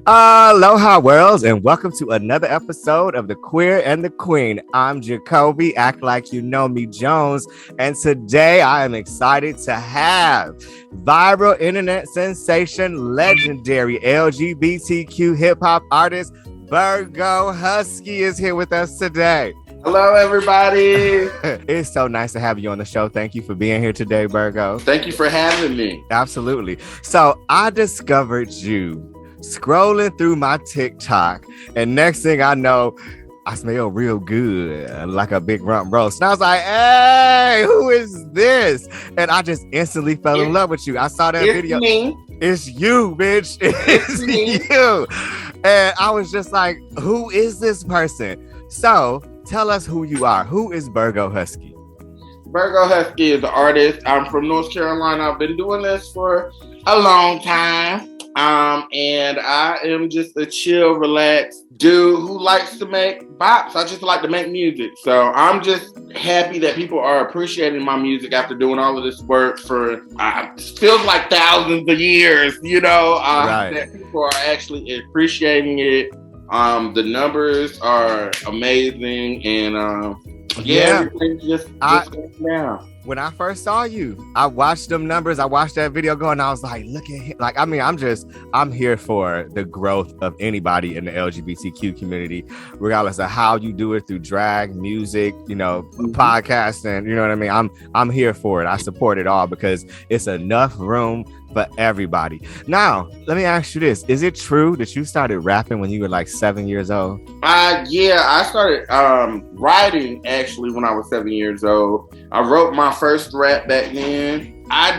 Aloha worlds, and welcome to another episode of The Queer and the Queen. I'm Jacobi, act like you know me Jones, and today I am excited to have viral internet sensation, legendary LGBTQ hip-hop artist Bergo Husky is here with us today. Hello, everybody. It's so nice to have you on the show. Thank you for being here today, Bergo. Thank you for having me. Absolutely. So I discovered you scrolling through my TikTok, and next thing I know, I smell real good, like a big rump roast. And I was like, hey, who is this? And I just instantly fell in love with you. I saw that video. Me. It's you, bitch. It's you. And I was just like, who is this person? So tell us who you are. Who is Bergo Husky? Bergo Husky is an artist. I'm from North Carolina. I've been doing this for a long time. And I am just a chill, relaxed dude who likes to make bops. I just like to make music. So I'm just happy that people are appreciating my music after doing all of this work for feels like thousands of years, right. That people are actually appreciating it. The numbers are amazing, and everything's just going down. When I first saw you, I watched them numbers. I watched that video going, and I was like, look at him. Like, I mean, I'm here for the growth of anybody in the LGBTQ community, regardless of how you do it through drag, music, podcasting, you know what I mean? I'm here for it. I support it all because it's enough room for everybody. Now, let me ask you this. Is it true that you started rapping when you were like 7 years old? I started writing actually when I was 7 years old. I wrote my first rap back then. I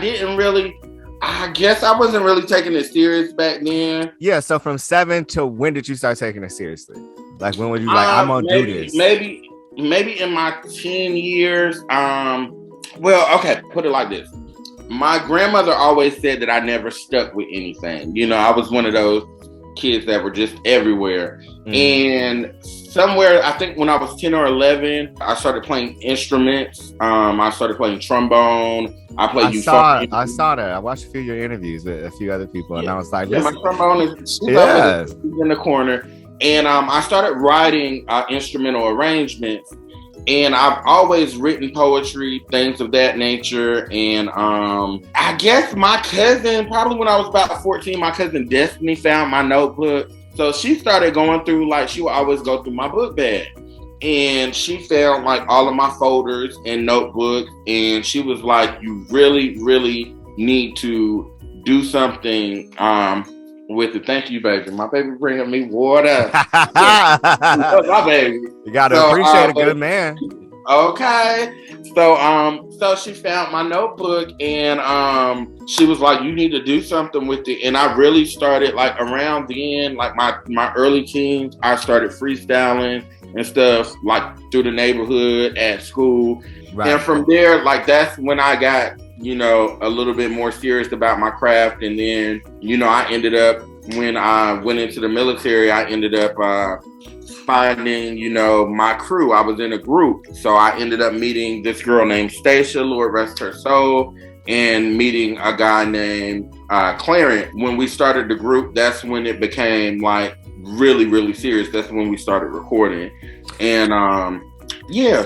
guess I wasn't really taking it serious back then. Yeah, so from 7 to when did you start taking it seriously? Like, when were you like, I'm gonna do this? Maybe in my 10 years. Put it like this. My grandmother always said that I never stuck with anything. I was one of those kids that were just everywhere. And somewhere, I think when I was 10 or 11, I started playing instruments. I started playing trombone. I saw that. I watched a few of your interviews with a few other people, and I was like, my trombone is in the corner. And I started writing instrumental arrangements. And I've always written poetry, things of that nature. And I guess my cousin, probably when I was about 14, my cousin Destiny found my notebook. So she started going through, she would always go through my book bag. And she found all of my folders and notebooks. And she was like, you really, really need to do something with it. Thank you, baby. My baby bringing me water. My baby. You gotta appreciate a good man. Okay. So she found my notebook, and she was like, you need to do something with it. And I really started around then, my early teens, I started freestyling and stuff through the neighborhood, at school. Right. And from there, that's when I got a little bit more serious about my craft. And then, I ended up, when I went into the military, I ended up finding, my crew. I was in a group. So I ended up meeting this girl named Stacia, Lord rest her soul, and meeting a guy named Clarence. When we started the group, that's when it became really, really serious. That's when we started recording. And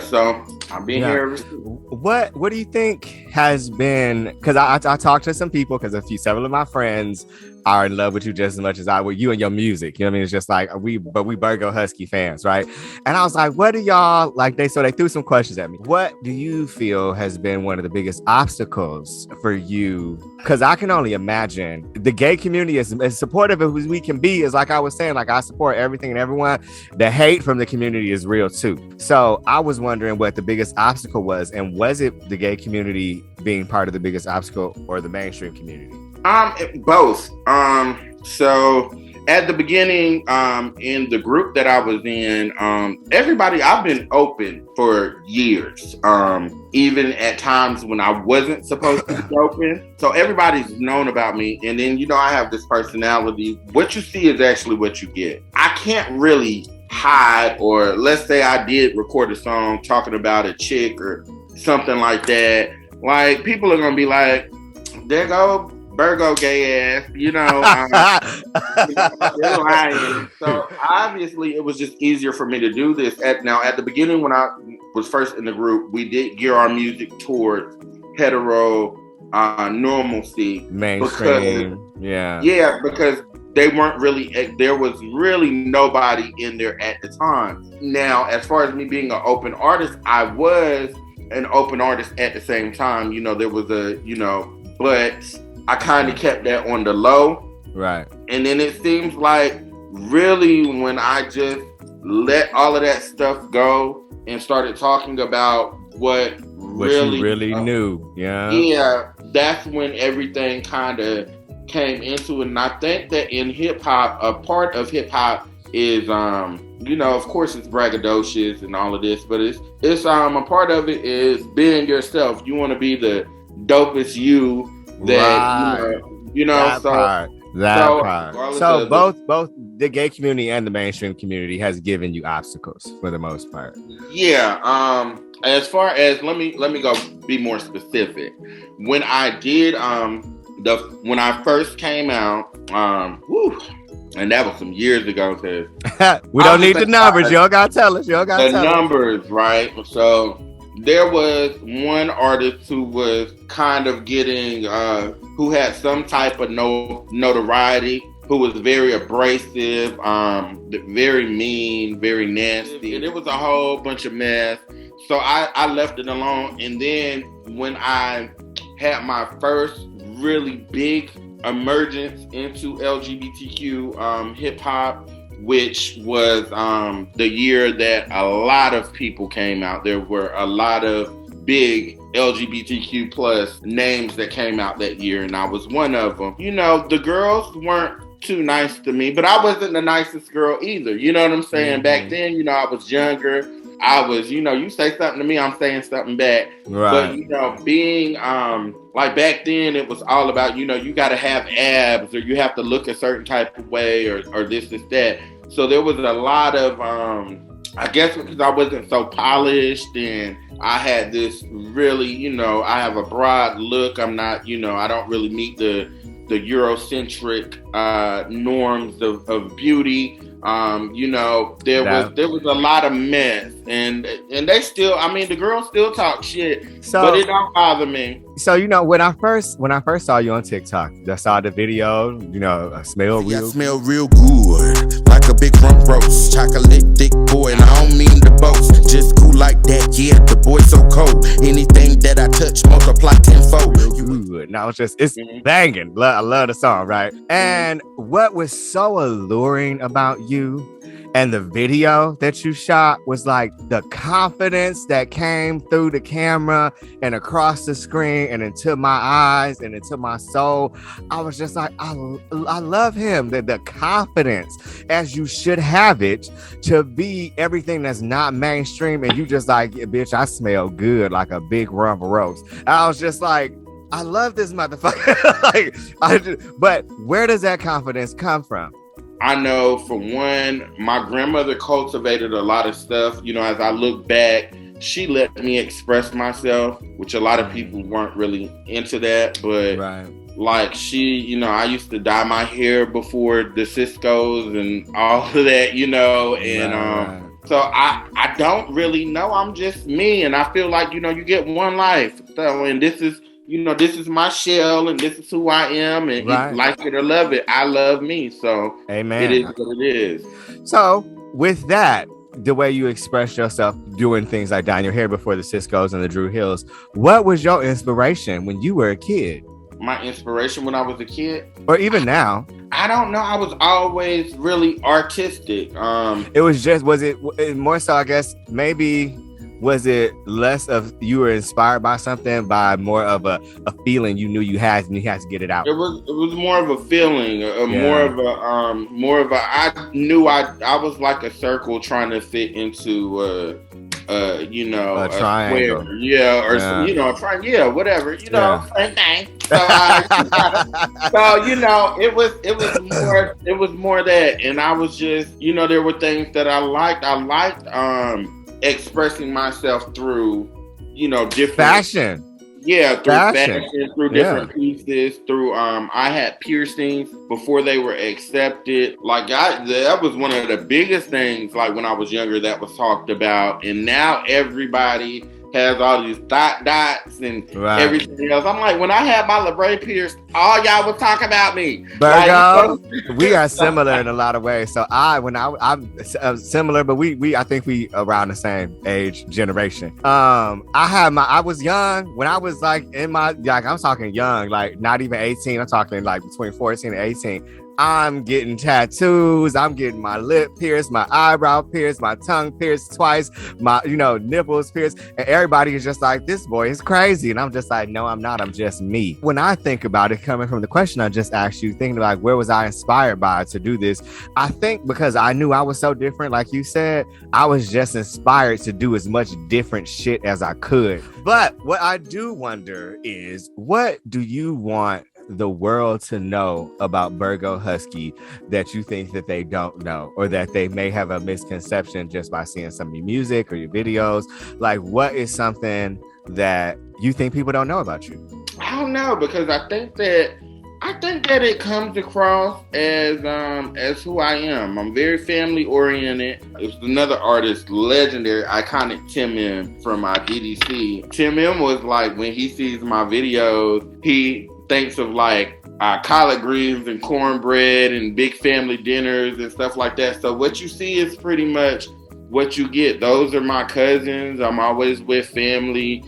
so I've been here. What do you think has been, because I talked to some people, because several of my friends are in love with you just as much as I with you and your music. You know what I mean? It's just we Bergo Husky fans, right? And I was like, what do y'all they threw some questions at me. What do you feel has been one of the biggest obstacles for you? Because I can only imagine the gay community is as supportive as we can be. Is like I was saying, I support everything and everyone. The hate from the community is real too. So I was wondering what the biggest obstacle was, and was it the gay community being part of the biggest obstacle, or the mainstream community? Both. So at the beginning, in the group that I was in, everybody, I've been open for years, even at times when I wasn't supposed to be open. So everybody's known about me. And then, I have this personality. What you see is actually what you get. I can't really hide, or let's say I did record a song talking about a chick or something like that. People are going to be like, there go Bergo gay ass, they're lying. So obviously it was just easier for me to do this. At the beginning when I was first in the group, we did gear our music towards hetero normalcy. Mainstream. Because they weren't really, there was really nobody in there at the time. Now, as far as me being an open artist, I was an open artist at the same time. There was but I kind of kept that on the low. Right. And then it seems like really when I just let all of that stuff go and started talking about what you really knew. Yeah, that's when everything kind of came into it. And I think that in hip hop, a part of hip hop is of course it's braggadocious and all of this, but it's a part of it is being yourself. You want to be the dopest you that part. So both the gay community and the mainstream community has given you obstacles for the most part. Yeah. As far as let me go be more specific. When I did when I first came out, and that was some years ago. We don't need the numbers. Y'all gotta tell us. Numbers, right? So there was one artist who was kind of getting, who had some type of notoriety, who was very abrasive, very mean, very nasty, and it was a whole bunch of mess. So I left it alone. And then when I had my first really big emergence into LGBTQ hip hop, which was the year that a lot of people came out. There were a lot of big LGBTQ plus names that came out that year, and I was one of them. The girls weren't too nice to me, but I wasn't the nicest girl either. You know what I'm saying? Mm-hmm. Back then, I was younger. I was, you say something to me, I'm saying something back. Right. But, being, like back then, it was all about, you got to have abs or you have to look a certain type of way or this, that. So there was a lot of, I guess because I wasn't so polished and I had this really, I have a broad look. I'm not, I don't really meet the Eurocentric norms of beauty. There was a lot of mess, and they still, the girls still talk shit, but it don't bother me. So when I first saw you on TikTok, I saw the video. I smell real good, like a big rum roast, chocolate thick boy, and I don't mean to boast, just cool like that. Yeah, the boy so cold. Anything that I touch, multiply tenfold. Good. Now it's banging. I love the song, right? And what was so alluring about you and the video that you shot was like the confidence that came through the camera and across the screen and into my eyes and into my soul. I was just like, I love him. The confidence, as you should have it, to be everything that's not mainstream. And you just like, yeah, bitch, I smell good like a big rump roast. I was just like, I love this motherfucker. But where does that confidence come from? I know, for one, my grandmother cultivated a lot of stuff. As I look back, she let me express myself, which a lot of people weren't really into that. But like she, I used to dye my hair before the Cisco's and all of that, and so I don't really know. I'm just me, and I feel like, you get one life. So, and this is, this is my shell and this is who I am, and like it or love it, I love me. So amen. It is what it is. So with that, the way you express yourself doing things like dyeing your hair before the Cisco's and the Drew Hills, what was your inspiration when you were a kid? My inspiration when I was a kid? Or even now? I don't know. I was always really artistic. Was it more so, I guess, maybe... Was it less of you were inspired by something, by more of a feeling you knew you had and you had to get it out? It was more of a feeling, more of a. I knew I was like a circle trying to fit into a triangle, square, a triangle, whatever, same thing. So, it was more that, and I was just, there were things that I liked. I liked expressing myself through, different fashion. Yeah, through fashion. fashion, through different pieces, through I had piercings before they were accepted. Like that was one of the biggest things, like when I was younger, that was talked about. And now everybody has all these dots and everything else. I'm like, when I had my labret pierced, all y'all was talking about me. Virgo, we are similar in a lot of ways. So I'm similar, but I think we around the same age generation. I was young when I was like in my, like I'm talking young, like not even 18. I'm talking like between 14 and 18. I'm getting tattoos. I'm getting my lip pierced, my eyebrow pierced, my tongue pierced twice, my, nipples pierced. And everybody is just like, this boy is crazy. And I'm just like, no, I'm not. I'm just me. When I think about it, coming from the question I just asked you, thinking like, where was I inspired by to do this? I think because I knew I was so different, like you said, I was just inspired to do as much different shit as I could. But what I do wonder is, what do you want the world to know about Bergo Husky that you think that they don't know, or that they may have a misconception just by seeing some of your music or your videos? Like, what is something that you think people don't know about you? I don't know, because I think that it comes across as who I am. I'm very family oriented. There's another artist, legendary, iconic Tim M from my DDC. Tim M was like, when he sees my videos, he thinks of like collard greens and cornbread and big family dinners and stuff like that. So what you see is pretty much what you get. Those are my cousins. I'm always with family.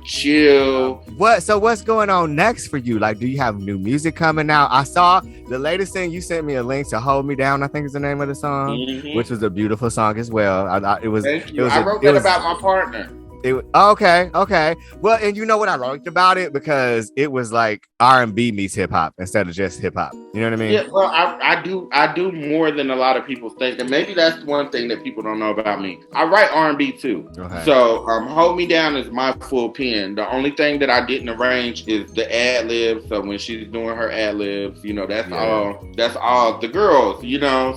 Chill. So what's going on next for you? Like, do you have new music coming out? I saw the latest thing, you sent me a link to Hold Me Down, I think is the name of the song, which was a beautiful song as well. I wrote that about my partner. Okay. Well, and you know what I liked about it? Because it was like R&B meets hip hop instead of just hip hop. You know what I mean? Yeah, well, I do more than a lot of people think. And maybe that's one thing that people don't know about me. I write R&B too. Okay. So Hold Me Down is my full pen. The only thing that I didn't arrange is the ad libs. So when she's doing her ad libs, that's all the girls,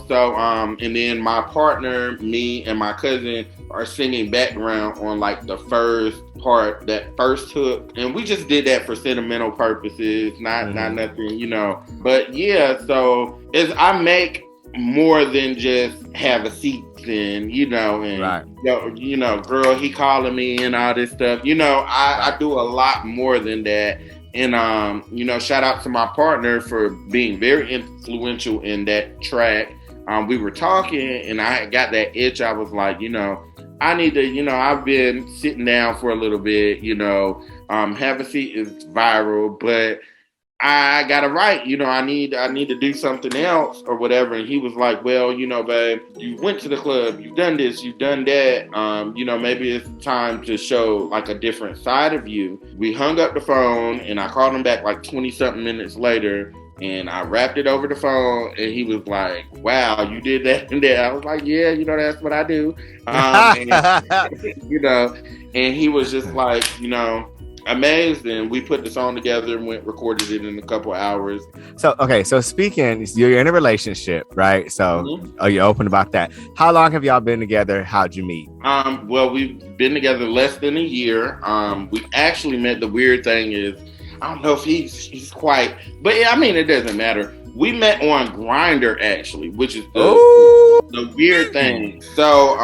So and then my partner, me and my cousin are singing background on like the first part, that first hook, and we just did that for sentimental purposes, not nothing, But yeah, so I make more than just have a seat and girl, he calling me and all this stuff. I do a lot more than that. And shout out to my partner for being very influential in that track. We were talking and I got that itch. I was like, I need to, I've been sitting down for a little bit, Have a Seat is viral, but I gotta write, I need to do something else or whatever. And he was like, well, babe, you went to the club, you've done this, you've done that. Maybe it's time to show like a different side of you. We hung up the phone and I called him back like 20 something minutes later. And I rapped it over the phone, and he was like, wow, you did that and that. I was like, yeah, that's what I do. And he was just like, amazed. And we put the song together and recorded it in a couple hours. So speaking, you're in a relationship, right? So Are you open about that? How long have y'all been together? How'd you meet? Well, we've been together less than a year. We actually met. The weird thing is, I don't know if he's quite, but it doesn't matter. We met on Grindr actually, which is the weird thing. So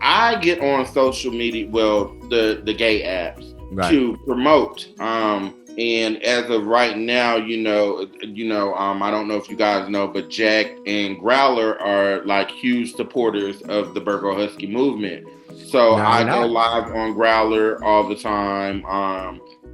I get on social media, the gay apps, to promote. And as of right now, I don't know if you guys know, but Jack and Growler are like huge supporters of the Bergo Husky movement. So I go live on Growler all the time.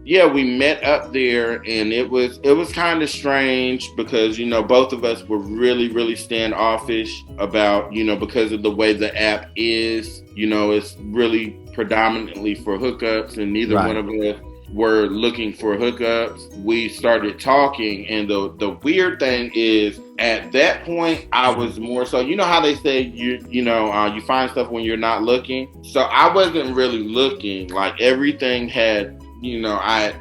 We met up there, and it was kind of strange because, both of us were really, really standoffish about, because of the way the app is, it's really predominantly for hookups, and neither one of us were looking for hookups. We started talking, and the weird thing is, at that point, I was more so, how they say you find stuff when you're not looking. So I wasn't really looking. Like everything had, I had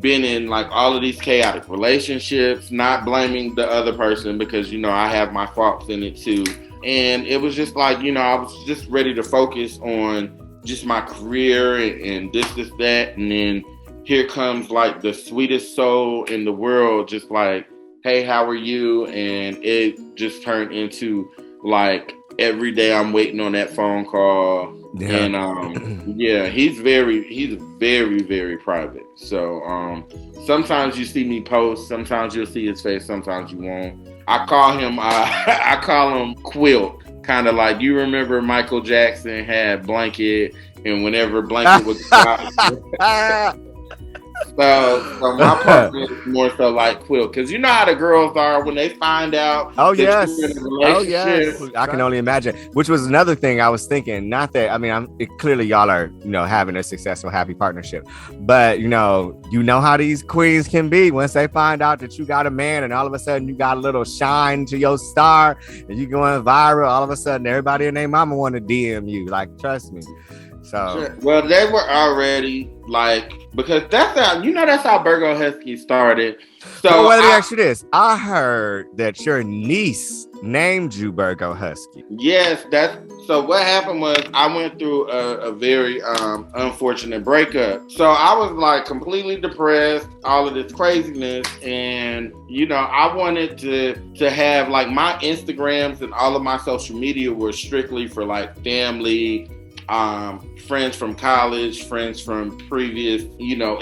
been in like all of these chaotic relationships, not blaming the other person because, I have my faults in it too. And it was just like, I was just ready to focus on just my career and this, that. And then here comes like the sweetest soul in the world, just like, hey, how are you? And it just turned into like every day I'm waiting on that phone call. Yeah. And yeah, he's very, very private. So sometimes you see me post, sometimes you'll see his face, sometimes you won't. I call him Quilt, kind of like, you remember Michael Jackson had Blanket, and whenever Blanket was so my partner is more so like Quilt, because you know how the girls are when they find out. Oh yes, I can only imagine. Which was another thing I was thinking. Not that, I mean, clearly y'all are, having a successful, happy partnership, but you know how these queens can be once they find out that you got a man, and all of a sudden you got a little shine to your star, and you going viral. All of a sudden, everybody and their mama want to DM you. Like, trust me. So well, they were already like, because that's how Bergo Husky started. So let me ask you this: I heard that your niece named you Bergo Husky. Yes, so what happened was I went through a very unfortunate breakup. So I was like completely depressed, all of this craziness, and I wanted to have like my Instagrams and all of my social media were strictly for like family, friends from college, friends from previous,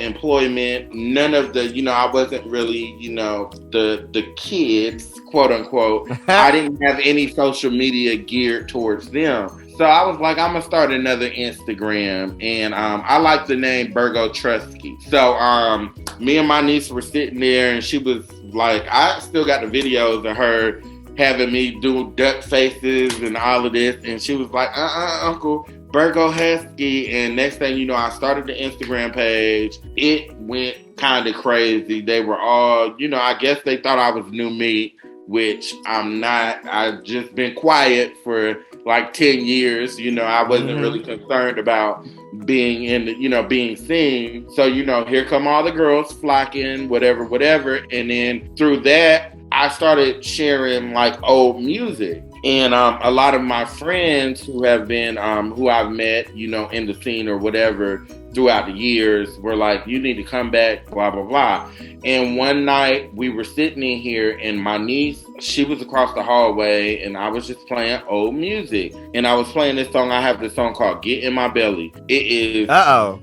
employment. None of the, I wasn't really, the kids, quote unquote. I didn't have any social media geared towards them. So I was like, I'm gonna start another Instagram, and I like the name Bergo Trusky. So me and my niece were sitting there, and she was like, I still got the videos of her having me do duck faces and all of this, and she was like, Uncle, Bergo Husky. And next thing you know, I started the Instagram page. It went kind of crazy. They were all, I guess they thought I was new meat, which I'm not. I've just been quiet for like 10 years. I wasn't really concerned about being being seen. So, here come all the girls flocking, whatever. And then through that, I started sharing like old music. And a lot of my friends who have been, who I've met, in the scene or whatever throughout the years were like, you need to come back, blah, blah, blah. And one night we were sitting in here, and my niece, she was across the hallway, and I was just playing old music. And I was playing this song. I have this song called Get in My Belly. It is,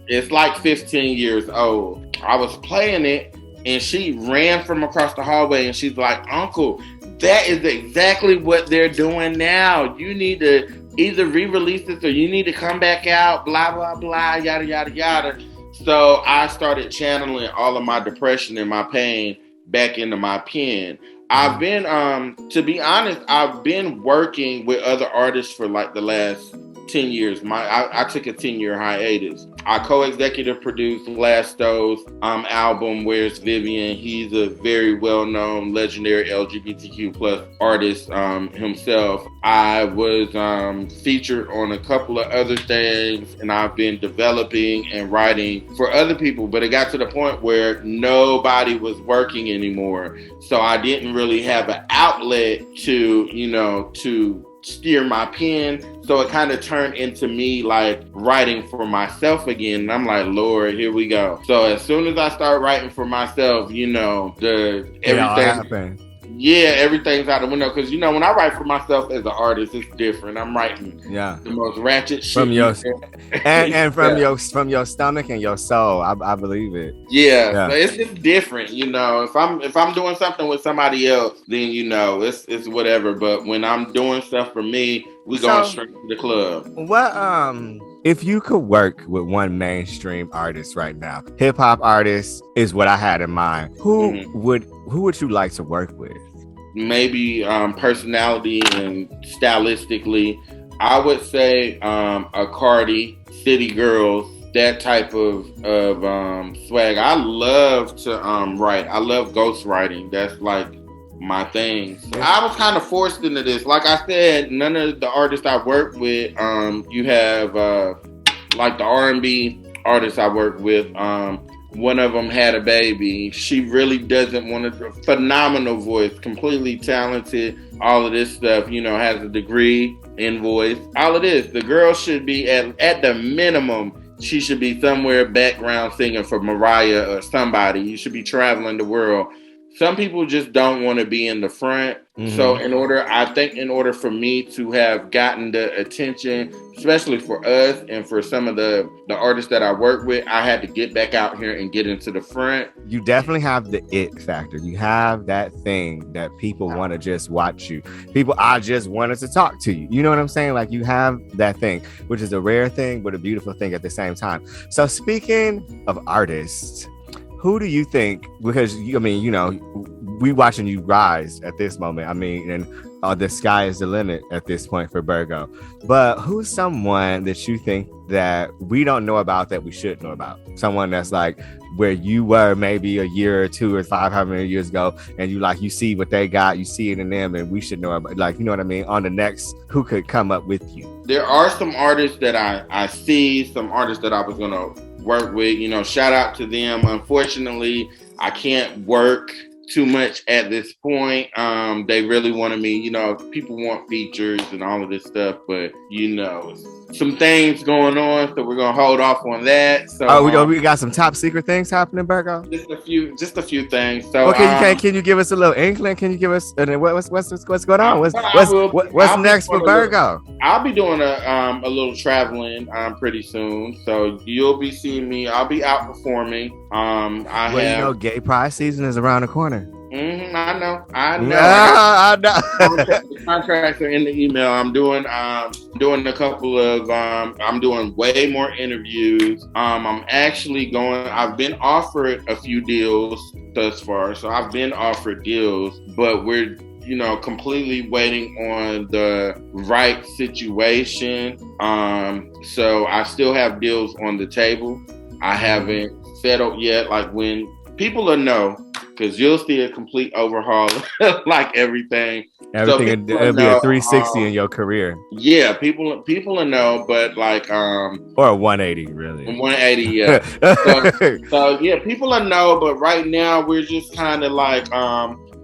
it's like 15 years old. I was playing it, and she ran from across the hallway, and she's like, Uncle, that is exactly what they're doing now. You need to either re-release this or you need to come back out, blah, blah, blah, yada, yada, yada. So I started channeling all of my depression and my pain back into my pen. I've been, to be honest, I've been working with other artists for like the last 10 years. I took a 10-year hiatus. I co-executive produced Lasto's album, Where's Vivian? He's a very well-known, legendary LGBTQ plus artist himself. I was featured on a couple of other things, and I've been developing and writing for other people, but it got to the point where nobody was working anymore. So I didn't really have an outlet to steer my pen. So it kind of turned into me like writing for myself again. And I'm like, Lord, here we go. So as soon as I start writing for myself, everything's out the window. Because when I write for myself as an artist, it's different. I'm writing the most ratchet shit from your from your stomach and your soul. I believe it. Yeah. So it's just different. If I'm doing something with somebody else, then it's whatever. But when I'm doing stuff for me, we going straight to the club. What if you could work with one mainstream artist right now, hip hop artist is what I had in mind. Who would you like to work with? Maybe personality and stylistically, I would say a Cardi, City Girls, that type of swag. I love to write. I love ghostwriting. That's like my thing. So I was kind of forced into this. Like I said, none of the artists I work with, you have like the R&B artists I work with, one of them had a baby. She really doesn't want to. Phenomenal voice, completely talented, all of this stuff, has a degree in voice. All of this. The girl should be at the minimum she should be somewhere background singing for Mariah or somebody. You should be traveling the world. Some people just don't want to be in the front. Mm-hmm. So I think in order for me to have gotten the attention, especially for us and for some of the artists that I work with, I had to get back out here and get into the front. You definitely have the it factor. You have that thing that people want to just watch you. I just wanted to talk to you. You know what I'm saying? Like, you have that thing, which is a rare thing, but a beautiful thing at the same time. So speaking of artists, who do you think, because we watching you rise at this moment. I mean, and the sky is the limit at this point for Bergo. But who's someone that you think that we don't know about that we should know about? Someone that's like where you were maybe a year or 2 or 5, however many years ago, and you see what they got, you see it in them, and we should know about, like, you know what I mean? On the next, who could come up with you? There are some artists that I see, some artists that I was going to work with, shout out to them. Unfortunately, I can't work too much at this point. They really wanted me, people want features and all of this stuff, but some things going on, so we're gonna hold off on that. So we got some top secret things happening, Bergo. Just a few things. So can you give us a little inkling? Can you give us what's going on? What's next for Bergo? I'll be doing a little traveling pretty soon, so you'll be seeing me. I'll be out performing. Gay pride season is around the corner. Mm-hmm, I know. I know. The contracts are in the email. I'm doing a couple of. I'm doing way more interviews. I'm actually I've been offered a few deals thus far, so I've been offered deals, but we're completely waiting on the right situation. So I still have deals on the table. I haven't settled yet. Like, when people will know. Because you'll see a complete overhaul, like everything. It'll be a 360 in your career. Yeah, people will know, but like or a 180, really. 180, yeah. so yeah, people will know, but right now we're just kind of like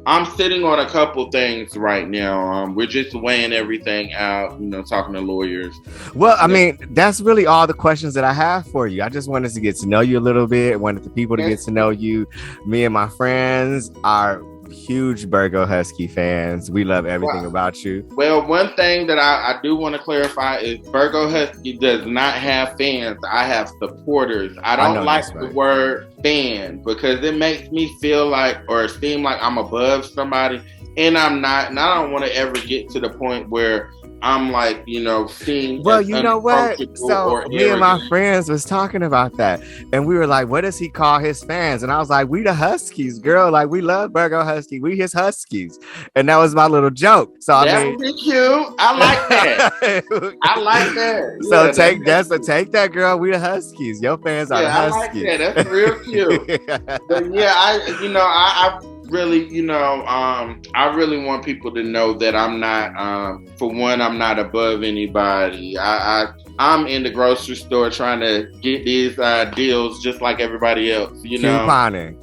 I'm sitting on a couple things right now. We're just weighing everything out, talking to lawyers. Well, I mean, that's really all the questions that I have for you. I just wanted to get to know you a little bit. I wanted the people to get to know you. Me and my friends are huge Bergo Husky fans. We love everything about you. Well, one thing that I do want to clarify is Bergo Husky does not have fans. I have supporters. I don't like the word fan because it makes me feel like or seem like I'm above somebody, and I'm not. And I don't want to ever get to the point where I'm like, seeing. Well, you know what? So me and my friends was talking about that, and we were like, "What does he call his fans?" And I was like, "We the Huskies, girl. Like, we love Bergo Husky. We his Huskies." And that was my little joke. So that would be cute. I like that. I like that. So take that, girl. We the Huskies. Your fans are the Huskies. I like that. That's real cute. But yeah, I really, I really want people to know that I'm not, for one, I'm not above anybody. I'm in the grocery store trying to get these deals just like everybody else, Couponing.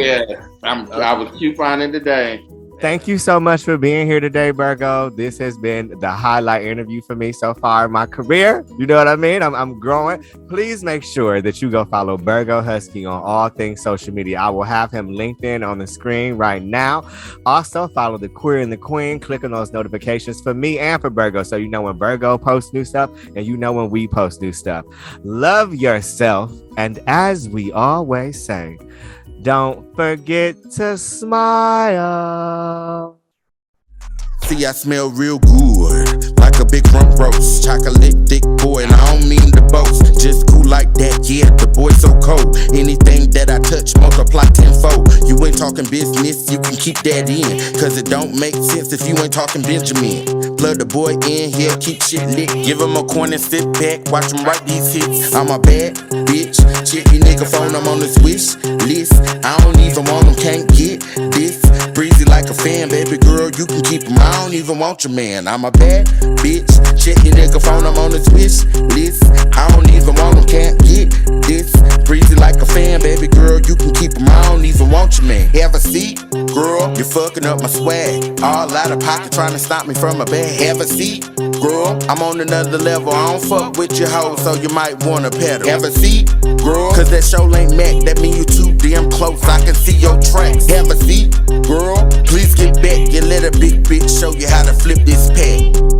Yeah, I was couponing today. Thank you so much for being here today, Bergo. This has been the highlight interview for me so far in my career. You know what I mean? I'm growing. Please make sure that you go follow Bergo Husky on all things social media. I will have him linked in on the screen right now. Also, follow the Queer and the Queen. Click on those notifications for me and for Bergo, so you know when Bergo posts new stuff and you know when we post new stuff. Love yourself, and as we always say, don't forget to smile. See, I smell real good, like a big rum roast. Chocolate thick boy, and I don't mean to boast. Just cool like that, yeah, the boy so cold. Anything that I touch, multiply tenfold. You ain't talking business, you can keep that in. Cause it don't make sense if you ain't talking Benjamin. Plug the boy in here, keep shit lit. Give him a coin and sit back, watch him write these hits. I'm a bad bitch, check your nigga phone, I'm on the wish list. I don't even want him, can't get this. Breeze breezy like a fan, baby girl, you can keep him. I don't even want your man. I'm a bad bitch. Check your nigga phone, I'm on the wish list. I don't even want him, can't get this. Breezy like a fan, baby girl, you can keep him. I don't even want your man. Have a seat, girl, you're fucking up my swag. All out of pocket trying to stop me from a bag. Have a seat, girl, I'm on another level. I don't fuck with your hoes, so you might wanna pedal. Have a seat, girl, cause that show ain't Mac. That mean you too damn close, I can see your tracks. Have a seat, girl, please get back. You let a big bitch show you how to flip this pack.